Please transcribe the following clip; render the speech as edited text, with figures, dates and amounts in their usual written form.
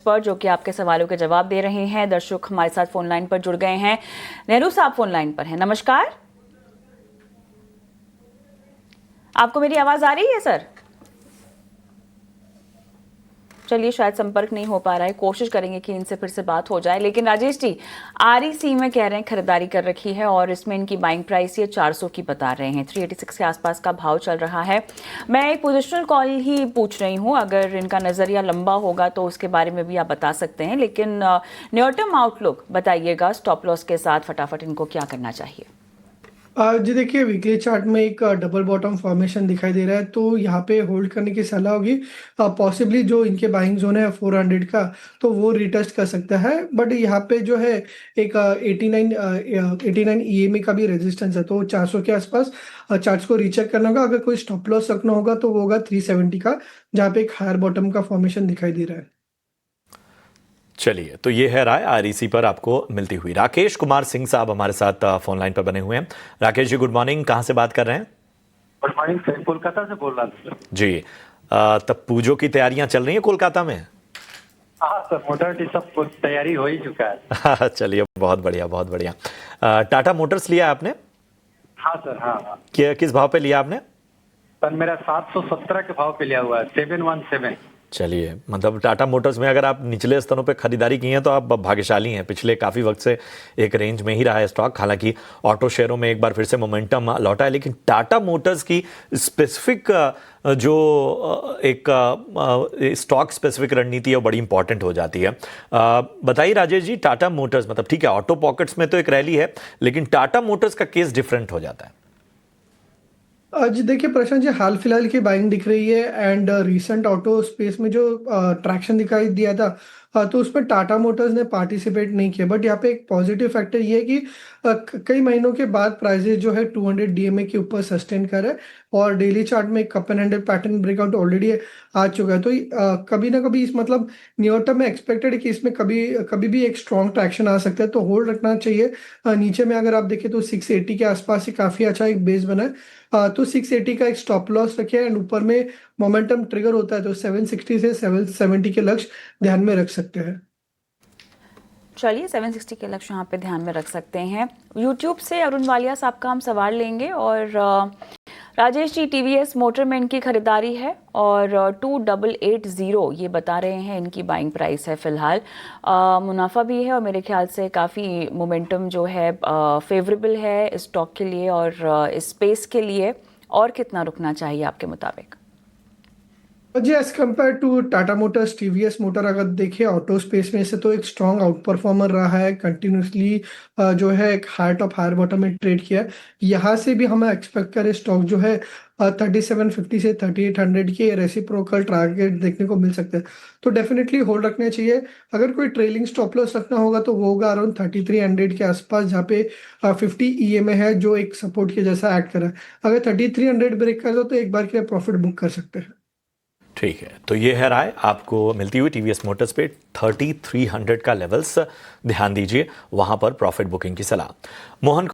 पर जो कि आपके सवालों के जवाब दे रहे हैं। दर्शक हमारे साथ फोन लाइन पर जुड़ गए हैं। नेहरू साहब फोन लाइन पर हैं। नमस्कार, आपको मेरी आवाज आ रही है सर? चलिए, शायद संपर्क नहीं हो पा रहा है, कोशिश करेंगे कि इनसे फिर से बात हो जाए। लेकिन राजेश जी, आरईसी में कह रहे हैं खरीदारी कर रखी है और इसमें इनकी बाइंग प्राइस ये 400 की बता रहे हैं। 386 के आसपास का भाव चल रहा है। मैं एक पोजिशनल कॉल ही पूछ रही हूँ, अगर इनका नजरिया लंबा होगा तो उसके बारे में भी आप बता सकते हैं, लेकिन नियर टर्म आउटलुक बताइएगा। स्टॉप लॉस के साथ फटाफट इनको क्या करना चाहिए? जी देखिए, वीकली चार्ट में एक डबल बॉटम फॉर्मेशन दिखाई दे रहा है, तो यहाँ पे होल्ड करने की सलाह होगी। पॉसिबली जो इनके बाइंग जोन है 400 का, तो वो रिटेस्ट कर सकता है। बट यहाँ पे जो है एक 89 ईएमए का भी रेजिस्टेंस है, तो 400 के आसपास चार्ट्स को रीचेक करना होगा। अगर कोई स्टॉप लॉस रखना होगा तो वो होगा 370 का, जहाँ पे एक हायर बॉटम का फॉर्मेशन दिखाई दे रहा है। चलिए, तो ये है राय आरईसी पर आपको मिलती हुई। राकेश कुमार सिंह साहब हमारे साथ फोन लाइन पर बने हुए हैं। Rakesh ji, good morning. कहाँ से बात कर रहे हैं? गुड मॉर्निंग सर, कोलकाता से बोल रहा था जी। तब पूजों की तैयारियां चल रही हैं कोलकाता में? हाँ सर, मोटर सब तैयारी हो ही चुका है। चलिए, बहुत बढ़िया, बहुत बढ़िया। टाटा मोटर्स लिया आपने? हाँ सर, हाँ। किस भाव पे लिया आपने? सर मेरा 717 के भाव पे लिया हुआ है, 717। चलिए, मतलब टाटा मोटर्स में अगर आप निचले स्तरों पे खरीदारी की है तो आप भाग्यशाली हैं। पिछले काफ़ी वक्त से एक रेंज में ही रहा है स्टॉक। हालांकि ऑटो शेयरों में एक बार फिर से मोमेंटम लौटा है, लेकिन टाटा मोटर्स की स्पेसिफिक जो एक स्टॉक स्पेसिफिक रणनीति है वो बड़ी इंपॉर्टेंट हो जाती है। बताइए राजेश जी, टाटा मोटर्स मतलब ठीक है, ऑटो पॉकेट्स में तो एक रैली है, लेकिन टाटा मोटर्स का केस डिफरेंट हो जाता है। जी देखिए प्रशांत जी, हाल फिलहाल की बाइंग दिख रही है एंड रीसेंट ऑटो स्पेस में जो ट्रैक्शन दिखाई दिया था, तो उसमें टाटा मोटर्स ने पार्टिसिपेट नहीं किया। बट यहाँ पे एक पॉजिटिव फैक्टर ये है कि कई महीनों के बाद प्राइजेस जो है 200 डीएमए के ऊपर सस्टेन कर रहा है और डेली चार्ट में एक cup and handle pattern breakout already आ चुका है। तो कभी ना कभी इस मतलब न्यूयर टर्म में एक्सपेक्टेड है कि इसमें कभी कभी भी एक स्ट्रॉन्ग ट्रैक्शन आ सकता है, तो होल्ड रखना चाहिए। नीचे में अगर आप देखें तो 680 के आसपास ही काफी अच्छा एक बेस बना है। तो 680 का एक स्टॉप लॉस रखे एंड ऊपर में मोमेंटम ट्रिगर होता है तो 760 से 770 के लक्ष्य ध्यान में रख सकते हैं। चलिए, 760 के लक्ष्य यहाँ पे ध्यान में रख सकते हैं। यूट्यूब से अरुण वालिया साहब का हम सवाल लेंगे। और राजेश जी, टीवीएस मोटर में इनकी खरीदारी है और 2880 ये बता रहे हैं इनकी बाइंग प्राइस है फिलहाल। मुनाफा भी है और मेरे ख्याल से काफ़ी मोमेंटम जो है फेवरेबल है स्टॉक के लिए और इस स्पेस के लिए। और कितना रुकना चाहिए आपके मुताबिक? जी as compared to Tata Motors, TVS motor अगर देखें ऑटो स्पेस में से, तो एक स्ट्रॉन्ग आउट परफॉर्मर रहा है कंटिन्यूसली। जो है एक हायर टॉप हायर बॉटम में ट्रेड किया है। यहाँ से भी हमें एक्सपेक्ट करें स्टॉक जो है 3750 से 3800 के रेसिप्रोकल टारगेट देखने को मिल सकते हैं, तो डेफिनेटली होल्ड रखने चाहिए। अगर कोई ट्रेलिंग स्टॉप लॉस रखना होगा तो वो होगा अराउंड 3300 के आसपास, जहाँ पे 50 ईएमए है जो एक सपोर्ट के जैसा एक्ट कर रहा है। अगर 3300 ब्रेक कर दो तो एक बार के लिए प्रॉफिट बुक कर सकते हैं। ठीक है, तो ये है राय आपको मिलती हुई टीवीएस मोटर्स पे। 3300 का लेवल्स ध्यान दीजिए, वहां पर प्रॉफिट बुकिंग की सलाह। मोहन